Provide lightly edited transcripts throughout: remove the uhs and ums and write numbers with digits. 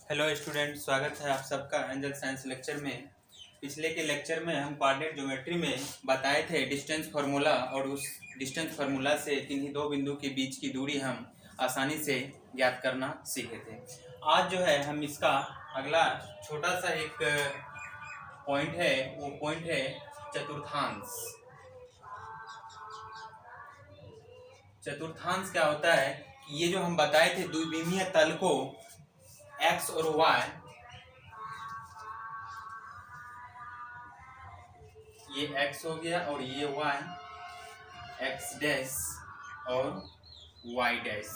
Hello student, स्वागत है आप सबका एंजल साइंस लेक्चर में। पिछले के लेक्चर में हम कोऑर्डिनेट ज्योमेट्री में बताए थे डिस्टेंस फार्मूला, और उस डिस्टेंस फार्मूला से किन्हीं दो बिंदु के बीच की दूरी हम आसानी से ज्ञात करना सीखे थे। आज जो है हम इसका अगला छोटा सा एक पॉइंट है, वो पॉइंट है चतुर्थांश। चतुर्थांश क्या होता है कि ये जो हम बताए थे द्विविमीय तल को x और y, ये x हो गया और ये y, x डैश और y डैश,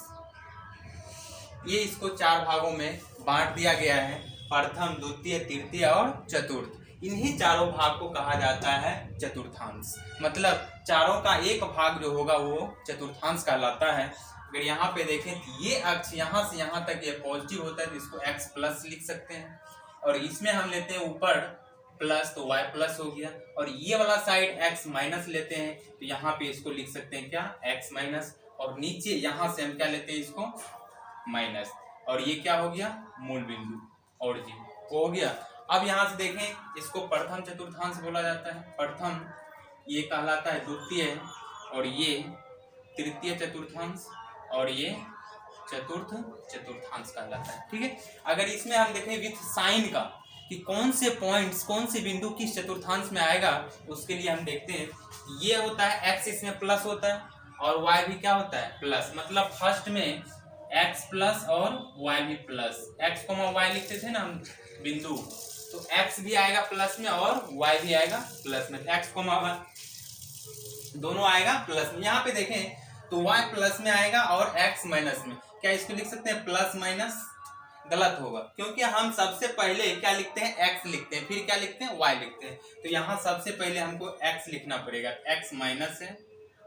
ये इसको चार भागों में बांट दिया गया है। प्रथम, द्वितीय, तृतीय और चतुर्थ। इन्हीं चारों भाग को कहा जाता है चतुर्थांश। मतलब चारों का एक भाग जो होगा वो चतुर्थांश कहलाता है। अगर यहाँ पे देखें तो ये अक्ष यहाँ से यहाँ तक ये पॉजिटिव होता है तो इसको x प्लस लिख सकते हैं, और इसमें हम लेते हैं ऊपर प्लस तो y प्लस हो गया, और ये वाला साइड x माइनस लेते हैं तो यहाँ पे इसको लिख सकते हैं क्या, x माइनस, और नीचे यहाँ से हम क्या लेते हैं इसको माइनस, और ये क्या हो गया, मूल बिंदु ओरिजिन हो गया। अब यहाँ से देखें, इसको प्रथम चतुर्थांश बोला जाता है। प्रथम ये कहलाता है द्वितीय, और ये तृतीय चतुर्थांश, और ये चतुर्थ चतुर्थांश कहलाता है। ठीक है, अगर इसमें हम देखें विथ साइन का कि कौन से पॉइंट्स, कौन से बिंदु किस चतुर्थांश में आएगा, उसके लिए हम देखते हैं ये होता है x, इसमें प्लस होता है, और y भी क्या होता है, प्लस। मतलब फर्स्ट में x प्लस और y भी प्लस, x कोमा y लिखते थे ना हम बिंदु, तो x भी आएगा प्लस में और y भी आएगा प्लस में, x कोमा y दोनों आएगा प्लस में। यहाँ पे देखें तो y प्लस में आएगा और x माइनस में। क्या इसको लिख सकते हैं प्लस माइनस? गलत होगा, क्योंकि हम सबसे पहले क्या लिखते हैं, x लिखते हैं, फिर क्या लिखते हैं, y लिखते हैं। तो यहाँ सबसे पहले हमको x लिखना पड़ेगा, x माइनस है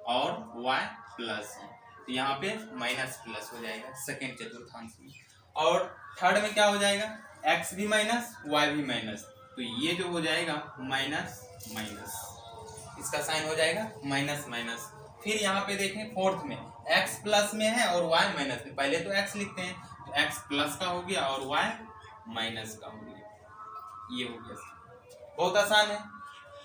और y प्लस है, तो यहाँ पे माइनस प्लस हो जाएगा सेकेंड चतुर्थांश में। और थर्ड में क्या हो जाएगा, x भी माइनस y भी माइनस, तो ये जो हो जाएगा माइनस माइनस, इसका साइन हो जाएगा माइनस माइनस। फिर यहाँ पे देखें फोर्थ में x प्लस में है और y माइनस में, पहले तो x लिखते हैं तो x प्लस का हो गया और y माइनस का हो गया, ये हो गया। बहुत आसान है,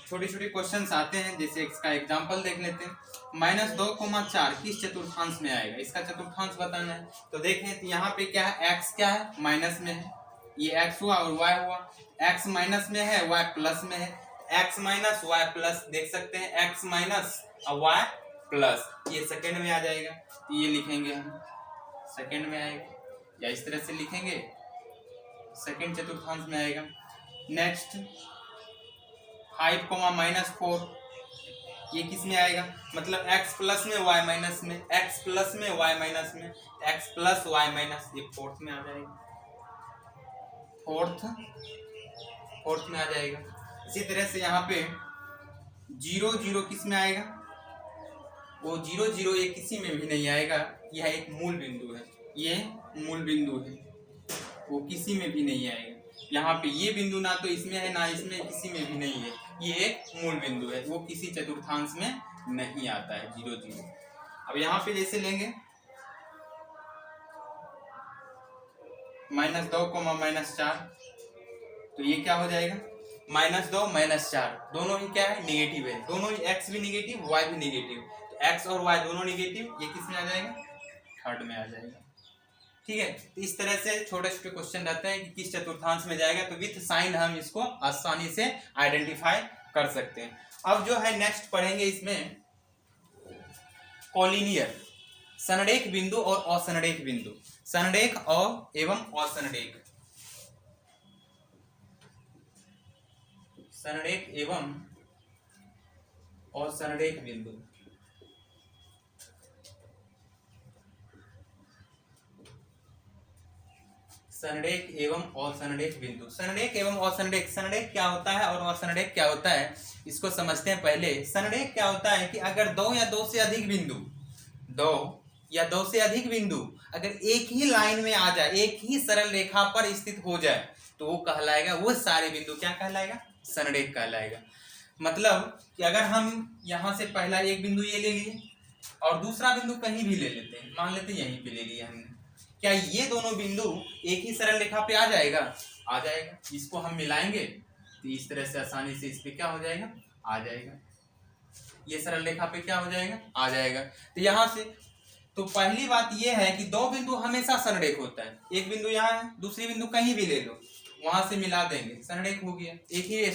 छोटे छोटे क्वेश्चंस आते हैं, जैसे इसका एग्जांपल देख लेते हैं। -2,4 किस चतुर्थांश में आएगा, इसका चतुर्थांश बताना है। तो देखें तो यहाँ पे क्या है, x क्या है, माइनस में है, ये x हुआ और y हुआ, x माइनस में है, y प्लस में है, x माइनस y प्लस, देख सकते हैं x माइनस और y प्लस, ये सेकंड में आ जाएगा, तो ये लिखेंगे हम सेकंड में आएगा, या इस तरह से लिखेंगे सेकंड चतुर्थांश में आएगा। नेक्स्ट 5,-4 ये किस में आएगा, मतलब x प्लस में y माइनस में, x प्लस में y माइनस में, x प्लस y माइनस, ये फोर्थ में आ जाएगा, फोर्थ में आ जाएगा। इसी तरह से यहाँ पे 0 0 किस में आएगा, वो 0 0 ये किसी में भी नहीं आएगा, यह एक मूल बिंदु है, ये मूल बिंदु है, वो किसी में भी नहीं आएगा। यहाँ पे ये बिंदु ना तो इसमें है ना इसमें, किसी में भी नहीं है, ये एक मूल बिंदु है, वो किसी चतुर्थांश में नहीं आता है 0 0। अब यहाँ पे जैसे लेंगे -2, -4, तो ये क्या हो जाएगा, -2 -4, दोनों ही क्या है, निगेटिव है, दोनों ही x भी निगेटिव y भी निगेटिव, तो x और y दोनों निगेटिव, ये किस में आ जाएगा, थर्ड में आ जाएगा। ठीक है, तो इस तरह से छोटे छोटे क्वेश्चन रहते हैं कि किस चतुर्थांश में जाएगा, तो विथ साइन हम इसको आसानी से आइडेंटिफाई कर सकते हैं। अब जो है नेक्स्ट पढ़ेंगे इसमें कोलिनियर, संरेख बिंदु और असंरेख बिंदु, संरेख और एवं असंरेख, संरेख एवं असंरेख बिंदु। संरेख एवं असंरेख बिंदु, संरेख एवं असंरेख, संरेख क्या होता है और असंरेख क्या होता है, इसको समझते हैं पहले। संरेख क्या होता है कि अगर दो या दो से अधिक बिंदु अगर एक ही लाइन में आ जाए, एक ही सरल रेखा पर स्थित हो जाए, तो वो कहलाएगा, वो सारे बिंदु क्या कहलाएगा, संरेख कहलाएगा। मतलब कि अगर हम यहाँ से पहला एक बिंदु ये ले लिए और दूसरा बिंदु कहीं भी ले लेते हैं, मान लेते हैं यहीं पे ले लिया हमने, क्या ये दोनों बिंदु एक ही सरल रेखा पे आ जाएगा? आ जाएगा। इसको हम मिलाएंगे तो इस तरह से आसानी से इस पे क्या हो जाएगा? आ जाएगा। ये सरल रेखा पे क्या हो जाएगा? आ जाएगा। तो यहां से तो पहली बात यह है कि दो बिंदु हमेशा संरेख होता है। एक बिंदु यहाँ है, दूसरी बिंदु कहीं भी ले लो, वहां से मिला देंगे, संरेख हो गया, एक ही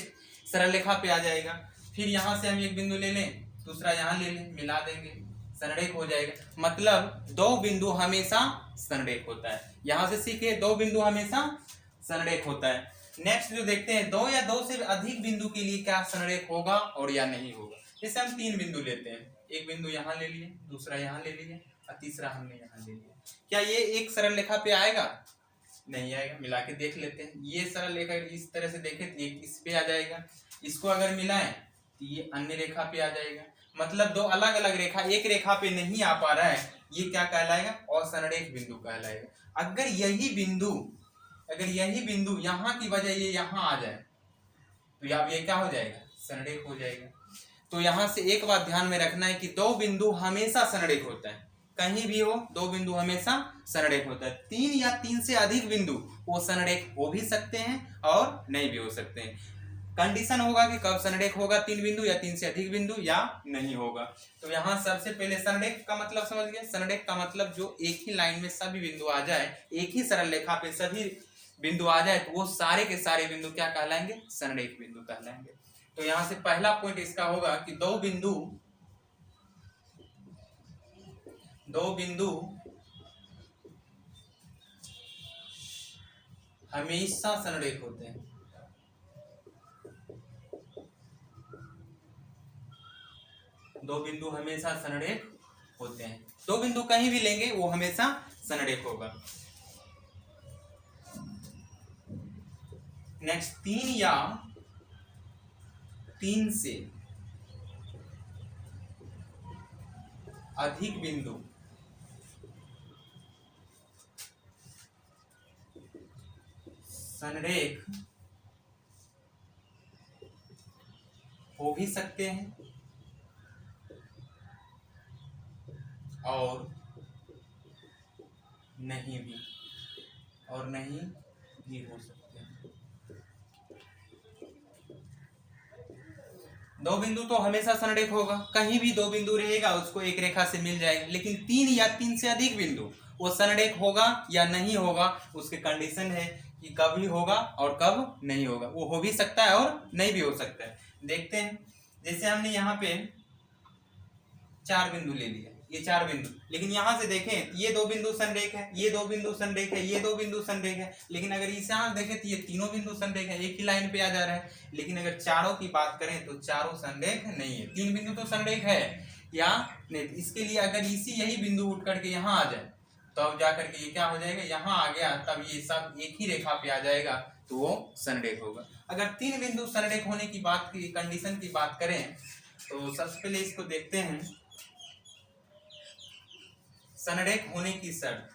सरल रेखा पे आ जाएगा। फिर यहाँ से हम एक बिंदु ले लें, दूसरा यहाँ ले लें, मिला देंगे, संरेख हो जाएगा। मतलब दो बिंदु हमेशा संरेख होता है। यहां से सीखे, दो बिंदु हमेशा संरेख होता है। नेक्स्ट जो देखते हैं, दो या दो से अधिक बिंदु के लिए क्या संरेख होगा और या नहीं होगा। जैसे हम तीन बिंदु लेते हैं, एक बिंदु यहाँ ले लिए, दूसरा यहाँ ले लिए और तीसरा हमने यहाँ ले लिया, क्या ये एक सरल रेखा पे आएगा? नहीं आएगा। मिला के देख लेते हैं। ये सरल रेखा इस तरह से देखें तो ये इस पे आ जाएगा, इसको अगर मिलाएं तो ये अन्य रेखा पे आ जाएगा। मतलब दो अलग अलग रेखा एक रेखा पे नहीं आ पा रहा है, ये क्या कहलाएगा? असंरेख बिंदु कहलाएगा। अगर यही बिंदु यहाँ की बजाय ये यहाँ आ जाए तो अब ये क्या हो जाएगा? संरेख हो जाएगा। तो यहाँ से एक बात ध्यान में रखना है कि दो बिंदु हमेशा संरेख होता है, कहीं भी हो दो बिंदु हमेशा संरेख होता है। तीन या तीन से अधिक बिंदु वो संरेख हो भी सकते हैं और नहीं भी हो सकते हैं। कंडीशन होगा कि कब संरेख होगा, तीन बिंदु या तीन से अधिक बिंदु या नहीं होगा। तो यहाँ सबसे पहले संरेख का मतलब समझ गए। संरेख का मतलब जो एक ही लाइन में सभी बिंदु आ जाए, एक ही सरल रेखा पे सभी बिंदु आ जाए तो वो सारे के सारे बिंदु क्या कहलाएंगे? संरेख बिंदु कहलाएंगे। तो यहां से पहला पॉइंट इसका होगा कि दो बिंदु हमेशा संरेख होते हैं। दो बिंदु हमेशा संरेख होते हैं। दो बिंदु कहीं भी लेंगे वो हमेशा संरेख होगा। नेक्स्ट, तीन या तीन से अधिक बिंदु संरेख हो भी सकते हैं और नहीं भी हो सकते हैं। दो बिंदु तो हमेशा संरेख होगा, कहीं भी दो बिंदु रहेगा उसको एक रेखा से मिल जाएगा। लेकिन तीन या तीन से अधिक बिंदु वो संरेख होगा या नहीं होगा, उसके कंडीशन है कि कब होगा और कब नहीं होगा। वो हो भी सकता है और नहीं भी हो सकता है। देखते हैं, जैसे हमने यहाँ पे चार बिंदु ले लिया, ये चार बिंदु, लेकिन यहां से देखें ये दो बिंदु संरेख है, ये दो बिंदु संरेख है, ये दो बिंदु संरेख है। लेकिन अगर इस यहां देखें तो ये तीनों बिंदु संरेख है, एक ही लाइन पे आ जा रहा है। लेकिन अगर चारों की बात करें तो चारों संरेख नहीं है। तीन बिंदु तो संरेख है या नहीं, इसके लिए अगर यही बिंदु उठ करके यहाँ आ जाए तो अब जाकर के ये क्या हो जाएगा? यहाँ आ गया, तब ये सब एक ही रेखा पे आ जाएगा तो वो संरेख होगा। अगर तीन बिंदु संरेख होने की बात की कंडीशन की बात करें तो सबसे पहले इसको देखते हैं। संरेख होने की शर्त,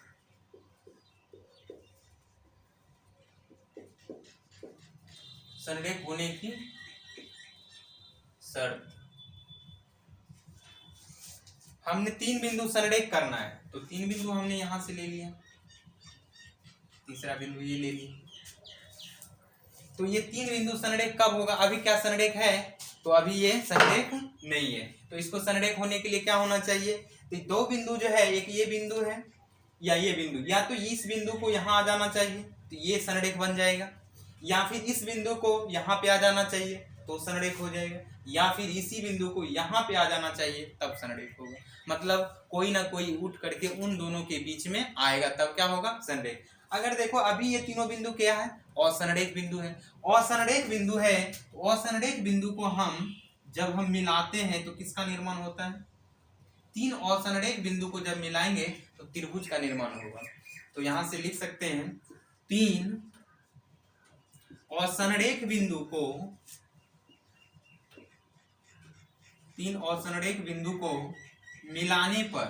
संरेख होने की शर्त, हमने तीन बिंदु संरेख करना है तो तीन बिंदु हमने यहां से ले लिया, तीसरा बिंदु ये ले लिया। तो ये तीन बिंदु संरेख कब होगा? अभी क्या संरेख है? तो अभी ये संरेख नहीं है। तो इसको संरेख होने के लिए क्या होना चाहिए? तो दो बिंदु जो है, एक ये बिंदु है या ये बिंदु, या तो इस बिंदु को यहाँ आ जाना चाहिए तो ये संरेख बन जाएगा, या फिर इस बिंदु को यहाँ पे आ जाना चाहिए तो संरेख हो जाएगा, या फिर इसी बिंदु को यहाँ पे आ जाना चाहिए तब संरेख होगा। मतलब कोई ना कोई उठ करके उन दोनों के बीच में आएगा तब क्या होगा? संरेख। अगर देखो अभी ये तीनों बिंदु क्या है? असंरेख बिंदु है। असंरेख बिंदु है, असंरेख बिंदु को हम जब हम मिलाते हैं तो किसका निर्माण होता है? तीन असंरेख बिंदु को जब मिलाएंगे तो त्रिभुज का निर्माण होगा। तो यहां से लिख सकते हैं, तीन असंरेख बिंदु को मिलाने पर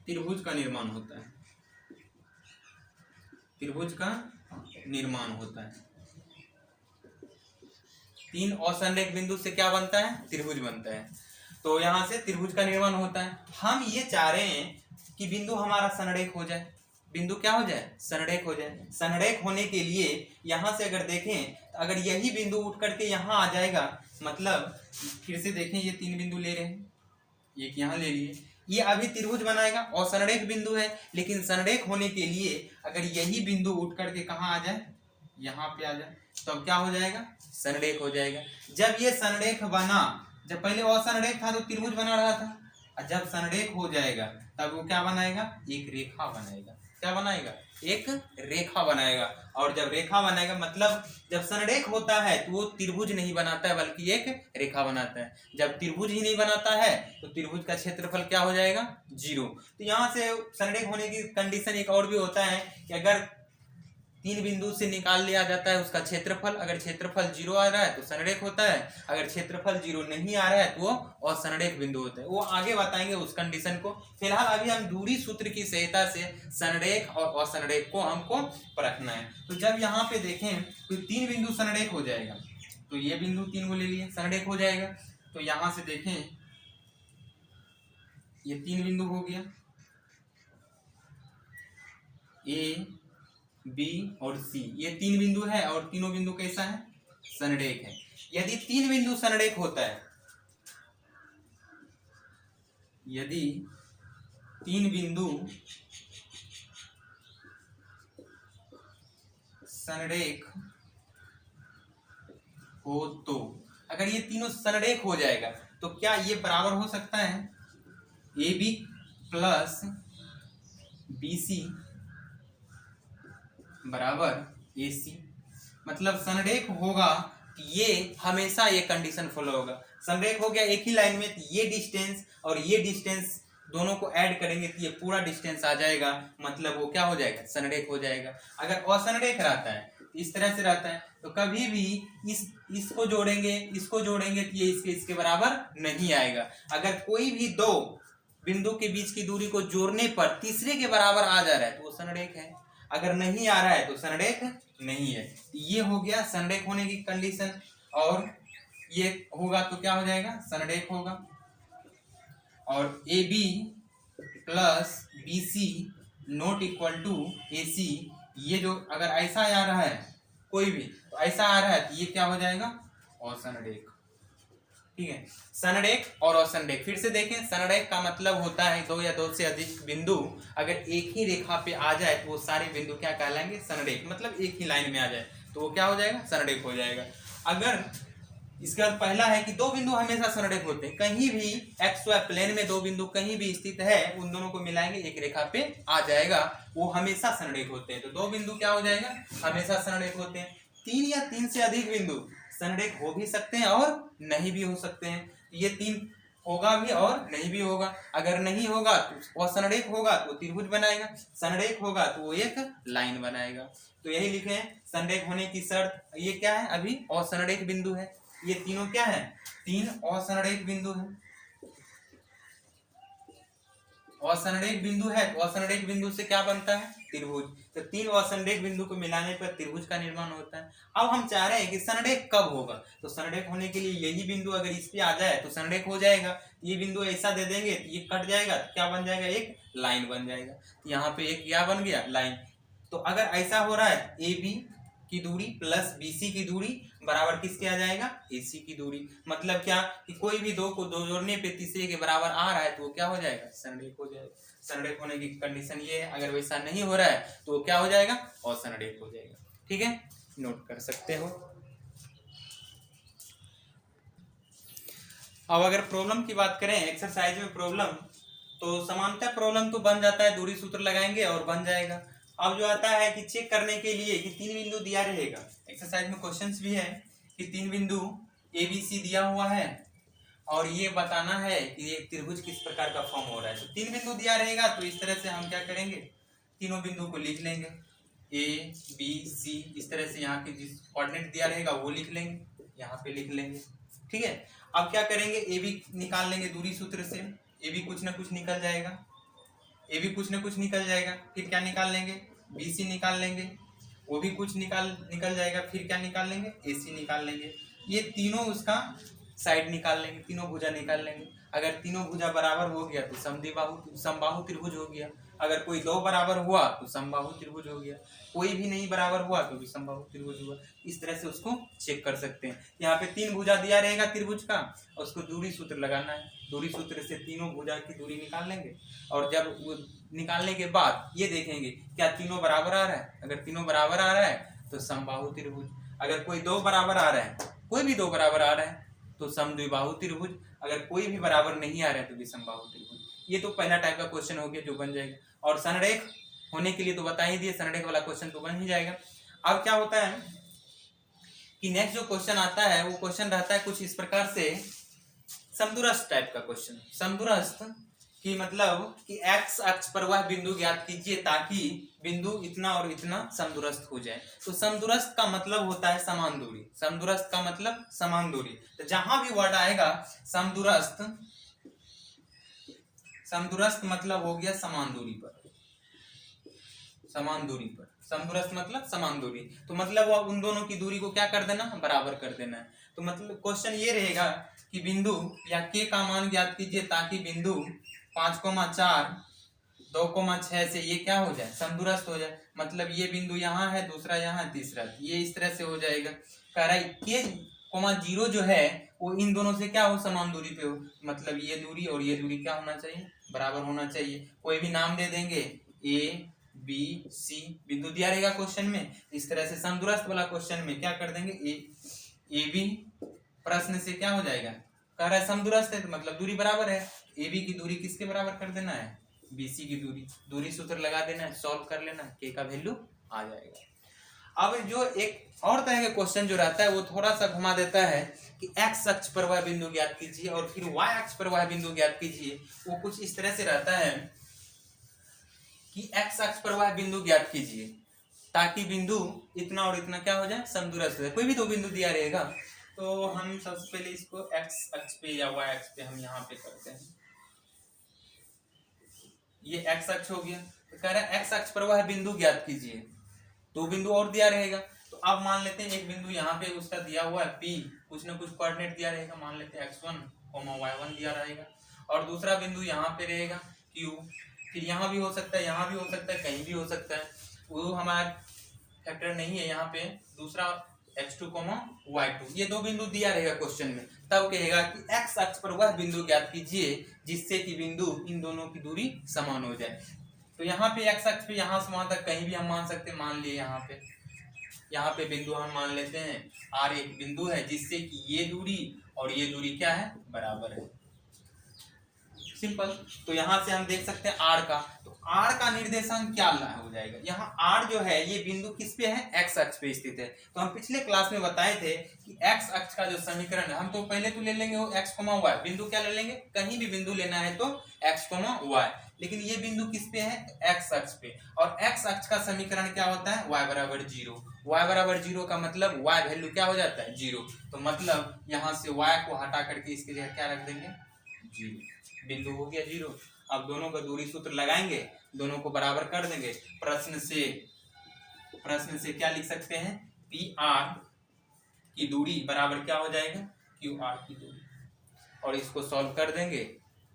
त्रिभुज का निर्माण होता है। त्रिभुज का निर्माण होता है। तीन असंरेख बिंदु से क्या बनता है? त्रिभुज बनता है। तो यहां से त्रिभुज का निर्माण होता है। हम ये चाह रहे हैं कि बिंदु हमारा संरेख हो जाए, बिंदु क्या हो जाए, संरेख हो जाए। संरेख होने के लिए यहाँ से अगर देखें तो अगर यही बिंदु उठ करके यहाँ आ जाएगा, मतलब फिर से देखें ये 3 बिंदु ले रहे हैं, एक यहाँ ले लिए, ये अभी त्रिभुज बनाएगा और संरेख बिंदु है, लेकिन संरेख होने के लिए अगर यही बिंदु उठ करके कहाँ आ जाए, यहाँ पे आ जाए, तो अब क्या हो जाएगा, संरेख हो जाएगा। जब ये संरेख बना, जब पहले असंरेख था तो त्रिभुज बना रहा था, और जब संरेख हो जाएगा तब वो क्या बनाएगा, एक रेखा बनाएगा। क्या बनाएगा, एक रेखा बनाएगा। और जब रेखा बनाएगा मतलब जब संरेख होता है तो वो त्रिभुज नहीं बनाता है बल्कि एक रेखा बनाता है। जब त्रिभुज ही नहीं बनाता है तो त्रिभुज का क्षेत्रफल क्या हो जाएगा, 0। तो यहाँ से संरेख होने की कंडीशन एक और भी होता है कि अगर 3 बिंदु से निकाल लिया जाता है उसका क्षेत्रफल, अगर क्षेत्रफल 0 आ रहा है तो संरेख होता है, अगर क्षेत्रफल 0 नहीं आ रहा है तो वो असंरेख बिंदु होता है। वो आगे बताएंगे उस कंडीशन को। फिलहाल अभी हम दूरी सूत्र की सहायता से संरेख और असंरेख को हमको परखना है। तो जब यहाँ पे देखें तो 3 बिंदु संरेख हो जाएगा, तो ये बिंदु 3 को ले लिए, संरेख हो जाएगा। तो यहाँ से देखें ये 3 बिंदु हो गया, ए बी और सी, ये 3 बिंदु है और तीनों बिंदु कैसा है, संरेख है। यदि 3 बिंदु संरेख होता है, यदि 3 बिंदु संरेख हो तो अगर ये तीनों संरेख हो जाएगा तो क्या ये बराबर हो सकता है A B plus B C बराबर ए सी। मतलब संरेख होगा ये हमेशा ये कंडीशन फॉलो होगा। संरेख हो गया एक ही लाइन में, तो ये डिस्टेंस और ये डिस्टेंस दोनों को ऐड करेंगे तो ये पूरा डिस्टेंस आ जाएगा, मतलब वो क्या हो जाएगा, संरेख हो जाएगा। अगर असंरेख रहता है इस तरह से रहता है तो कभी भी इसको जोड़ेंगे इसको जोड़ेंगे तो ये इसके बराबर नहीं आएगा। अगर कोई भी दो बिंदु के बीच की दूरी को जोड़ने पर तीसरे के बराबर आ जा रहा है तो वो संरेख है, अगर नहीं आ रहा है तो संरेख नहीं है। ये हो गया संरेख होने की कंडीशन। और ये होगा तो क्या हो जाएगा, संरेख होगा। और A B plus B C not equal to A C, ये जो अगर ऐसा आ रहा है कोई भी तो ऐसा आ रहा है तो ये क्या हो जाएगा, असंरेख। ठीक है, संरेख और असंरेख फिर से देखें। संरेख का मतलब होता है 2 या 2 से अधिक बिंदु अगर एक ही रेखा पे आ जाए तो वो सारे बिंदु क्या कहलाएंगे, संरेख। मतलब एक ही लाइन में आ जाए तो वो क्या हो जाएगा, संरेख हो जाएगा। अगर इसका पहला है कि 2 बिंदु हमेशा संरेख होते हैं, कहीं भी एक्स वाई प्लेन में 2 बिंदु कहीं भी स्थित है उन दोनों को मिलाएंगे एक रेखा पे आ जाएगा, वो हमेशा संरेख होते हैं। तो 2 बिंदु क्या हो जाएगा, हमेशा संरेख होते हैं। 3 या 3 से अधिक बिंदु संरेख हो भी सकते हैं और नहीं भी हो सकते हैं। ये 3 होगा भी और नहीं भी होगा। अगर नहीं होगा तो असंरेख होगा तो त्रिभुज बनाएगा, संरेख होगा तो वो एक लाइन बनाएगा। तो यही लिखे हैं संरेख होने की शर्त। ये क्या है, अभी असंरेख बिंदु है। ये तीनों क्या है, 3 असंरेख बिंदु है। असंरेख बिंदु है तो असंरेख बिंदु से क्या बनता है, त्रिभुज। तो 3 असंरेख बिंदु को मिलाने पर त्रिभुज का निर्माण होता है। अब हम चाह रहे हैं कि संरेख कब होगा, तो संरेख होने के लिए यही बिंदु अगर इस पे आ जाए तो संरेख हो जाएगा। ये बिंदु ऐसा दे देंगे तो ये कट जाएगा तो क्या बन जाएगा, एक लाइन बन जाएगा। यहाँ पे एक क्या बन गया, लाइन। तो अगर ऐसा हो रहा है ए बी की दूरी प्लस बी सी की दूरी बराबर किसके आ जाएगा, ए सी की दूरी। मतलब क्या कि कोई भी 2 को 2 जोड़ने पे तीसरे के बराबर आ रहा है तो वो क्या हो जाएगा, संरेख हो जाएगा। संरेख होने की कंडीशन ये है। अगर वैसा नहीं हो रहा है तो क्या हो जाएगा, असंरेख हो जाएगा। ठीक है, नोट कर सकते हो। अब अगर प्रॉब्लम की बात करें, एक्सरसाइज में प्रॉब्लम, तो समानता प्रॉब्लम तो बन जाता है, दूरी सूत्र लगाएंगे और बन जाएगा। अब जो आता है कि चेक करने के लिए कि 3 बिंदु दिया रहेगा, एक्सरसाइज में क्वेश्चंस भी है कि 3 बिंदु ए बी सी दिया हुआ है और ये बताना है कि ये त्रिभुज किस प्रकार का फॉर्म हो रहा है। तो 3 बिंदु दिया रहेगा तो इस तरह से हम क्या करेंगे, तीनों बिंदु को लिख लेंगे, ए बी सी। इस तरह से यहाँ के जिस कोऑर्डिनेट दिया रहेगा वो लिख लेंगे, यहाँ पे लिख लेंगे। ठीक है, अब क्या करेंगे, ए बी निकाल लेंगे दूरी सूत्र से। ए बी कुछ ना कुछ निकल जाएगा, ए भी कुछ ना कुछ निकल जाएगा। फिर क्या निकाल लेंगे, बी सी निकाल लेंगे, वो भी कुछ निकल जाएगा। फिर क्या निकाल लेंगे, ए सी निकाल लेंगे। ये तीनों उसका साइड निकाल लेंगे, तीनों भुजा निकाल लेंगे। अगर तीनों भुजा बराबर हो गया तो समबाहु त्रिभुज हो गया। अगर कोई दो बराबर हुआ तो समबाहु त्रिभुज हो गया। कोई भी नहीं बराबर हुआ तो भी समबाहु त्रिभुज हुआ। इस तरह से उसको चेक कर सकते हैं। यहाँ पे 3 भुजा दिया रहेगा त्रिभुज का और उसको दूरी सूत्र लगाना है। दूरी सूत्र से तीनों भुजा की दूरी निकाल लेंगे और जब वो निकालने के बाद ये देखेंगे क्या तीनों बराबर आ रहा है। अगर तीनों बराबर आ रहा है तो समबाहु त्रिभुज। अगर कोई दो बराबर आ रहा है, कोई भी दो बराबर आ रहा है तो समद्विबाहु त्रिभुज। अगर कोई भी बराबर नहीं आ रहा है तो भी समबाहु त्रिभुज। ये तो पहला टाइप का क्वेश्चन हो गया जो बन जाएगा। और संरेख होने के लिए तो बता ही दिए, संरेख वाला क्वेश्चन तो बन ही जाएगा। अब क्या होता है कि नेक्स्ट जो क्वेश्चन आता है वो क्वेश्चन रहता है कुछ इस प्रकार से, समदूरस्थ टाइप का क्वेश्चन। समदूरस्थ कि मतलब कि एक्स अक्ष पर वह बिंदु ज्ञात कीजिए ताकि बिंदु इतना और इतना समदूरस्थ हो जाए। तो समदूरस्थ का मतलब होता है समान दूरी। समदूरस्थ का मतलब समान दूरी। तो जहां भी वर्ड आएगा समदूरस्थ, समदूरस्थ मतलब हो गया समान दूरी पर। समान दूरी पर समदूरस्थ मतलब समान दूरी। तो मतलब वो उन दोनों की दूरी को क्या कर देना, बराबर कर देना है। तो मतलब क्वेश्चन ये रहेगा कि बिंदु या के का मान ज्ञात कीजिए ताकि बिंदु 5,4 2,6 से ये क्या हो जाए, समदूरस्थ हो जाए। मतलब ये बिंदु यहाँ है, दूसरा यहाँ, तीसरा, ये इस तरह से हो जाएगा। कह रहा है के 0 जो है वो इन दोनों से क्या हो, समान दूरी पे हो। मतलब ये दूरी और ये दूरी क्या होना चाहिए, बराबर होना चाहिए। कोई भी नाम दे देंगे, ए बी सी बिंदु दिया रहेगा क्वेश्चन में। इस तरह से समदूरस्थ वाला क्वेश्चन में क्या कर देंगे, ए बी प्रश्न से क्या हो जाएगा, कह रहा है समदूरस्थ है तो मतलब दूरी बराबर है। ए बी की दूरी किसके बराबर कर देना है, बीसी की दूरी। दूरी सूत्र लगा देना है, सॉल्व कर लेना, के का वैल्यू आ जाएगा। अब जो एक और तरह का क्वेश्चन जो रहता है वो थोड़ा सा घुमा देता है कि एक्स अक्ष पर वह बिंदु ज्ञात कीजिए और फिर वाई अक्ष पर वह बिंदु ज्ञात कीजिए। वो कुछ इस तरह से रहता है कि एक्स अक्ष पर वह बिंदु ज्ञात कीजिए ताकि बिंदु इतना और इतना क्या हो जाए, समदूरस्थ है। कोई भी दो बिंदु दिया रहेगा तो हम सबसे पहले इसको एक्स अक्ष पे या वाई अक्ष पे हम यहाँ पे करते हैं। ये एक्स अक्ष हो गया। तो कह रहा है एक्स अक्ष पर वह बिंदु ज्ञात कीजिए। दो बिंदु और दिया रहेगा तो अब मान लेते हैं एक बिंदु यहाँ पे उसका दिया हुआ है P, कुछ ना कुछ कोऑर्डिनेट दिया रहेगा, मान लेते हैं x1, y1 दिया रहेगा। और दूसरा बिंदु यहाँ पे रहेगा Q, फिर यहाँ भी हो सकता है, यहाँ भी हो सकता है, कहीं भी हो सकता है, वो हमारा फैक्टर नहीं है यहाँ पे। दूसरा x2, y2, ये दो बिंदु दिया रहेगा क्वेश्चन में। तब कहेगा कि x अक्ष पर वह बिंदु ज्ञात कीजिए जिससे कि बिंदु इन दोनों की दूरी समान हो जाए। तो यहाँ पे x अक्ष पे यहाँ से वहां तक कहीं भी हम मान सकते हैं। मान लिए यहाँ पे बिंदु हम मान लेते हैं R एक बिंदु है जिससे कि ये दूरी और ये दूरी क्या है, बराबर है। सिंपल। तो यहाँ से हम देख सकते हैं R का, तो R का निर्देशांक क्या हो जाएगा। यहाँ R जो है ये बिंदु किस पे है, x अक्ष पे स्थित है। तो हम पिछले क्लास में बताए थे कि x अक्ष का जो समीकरण है, हम तो पहले तो ले लेंगे वो x, y बिंदु क्या ले लेंगे, कहीं भी बिंदु लेना है तो x, y, लेकिन ये बिंदु किस पे है, x अक्ष पे। और x अक्ष का समीकरण क्या होता है, y बराबर 0। y बराबर 0 का मतलब y वैल्यू क्या हो जाता है, 0। तो मतलब यहाँ से y को हटा करके इसके जगह क्या रख देंगे, 0। बिंदु हो गया 0। अब दोनों का दूरी सूत्र लगाएंगे, दोनों को बराबर कर देंगे। प्रश्न से क्या लिख सकते हैं, पी आर की दूरी बराबर क्या हो जाएगा, क्यू आर की दूरी। और इसको सॉल्व कर देंगे,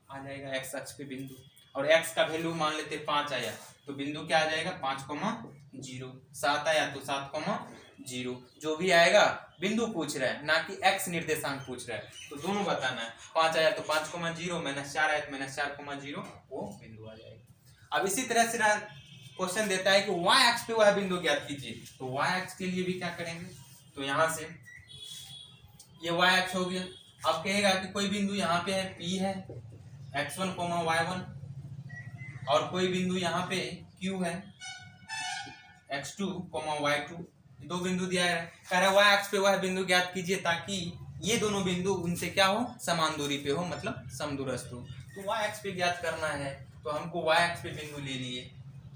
आ जाएगा एक्स अक्ष पे बिंदु। और एक्स का वैल्यू मान लेते 5 आया तो बिंदु क्या आ जाएगा, 5,0। 7 आया तो 7,0। जो भी आएगा बिंदु पूछ रहा है, ना कि एक्स निर्देशांक पूछ रहा है। तो दोनों बताना है। 5 आया तो 5,0, -4 आया तो -4,0, वो बिंदु आ जाएगा। अब इसी तरह से क्वेश्चन देता है कि y अक्ष पे वह बिंदु ज्ञात कीजिए। तो y अक्ष के लिए भी क्या करेंगे, तो यहाँ से ये y अक्ष हो गया। अब कहेगा कि कोई बिंदु यहाँ पे है P है, x1, y1, और कोई बिंदु यहाँ पे Q है, x2, y2। दो बिंदु दिया है, कह रहा है y अक्ष पे वह बिंदु ज्ञात कीजिए ताकि ये दोनों बिंदु उनसे क्या हो, समान दूरी पे हो, मतलब समदूरस्थ हो। तो y अक्ष पे ज्ञात करना है तो हमको y अक्ष पे बिंदु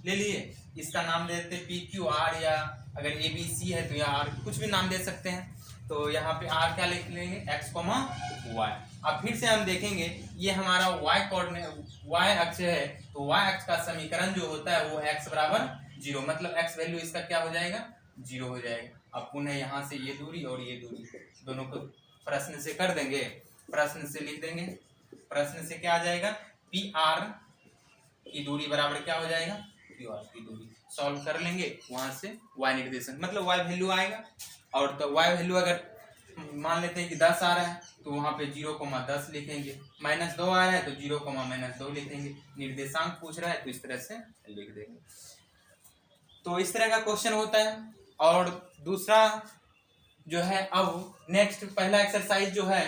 ले लिए। इसका नाम दे देते पी क्यू आर, या अगर ए बी सी है तो या आर, कुछ भी नाम दे सकते हैं। तो यहाँ पे आर क्या लिख लेंगे, एक्स, वाई। अब फिर से हम देखेंगे ये हमारा y अक्ष है, तो y अक्ष का समीकरण जो होता है वो x बराबर 0, मतलब x वैल्यू इसका क्या हो जाएगा, 0 हो जाएगा। अब पुनः यहाँ से ये दूरी और ये दूरी दोनों को प्रश्न से कर देंगे। प्रश्न से लिख देंगे प्रश्न से क्या आ जाएगा, पी आर की दूरी बराबर क्या हो जाएगा, पी आर की दूरी। सॉल्व कर लेंगे, वहां से y निर्देशन मतलब y वैल्यू आएगा। और तो y वैल्यू अगर मान लेते हैं कि 10 आ रहा है तो वहां पे 0,10 लिखेंगे, -2 आ रहा है तो 0,-2 लिखेंगे, निर्देशांक पूछ रहा है तो इस तरह से लिख देंगे। तो इस तरह का क्वेश्चन होता है। और दूसरा जो है, अब नेक्स्ट पहला एक्सरसाइज जो है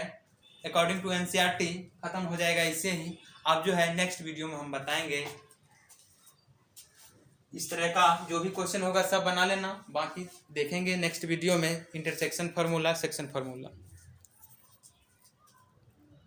अकॉर्डिंग टू एनसीईआरटी खत्म हो जाएगा इससे ही। अब जो है नेक्स्ट वीडियो में हम बताएंगे, इस तरह का जो भी क्वेश्चन होगा सब बना लेना, बाकी देखेंगे नेक्स्ट वीडियो में इंटरसेक्शन फार्मूला, सेक्शन फार्मूला।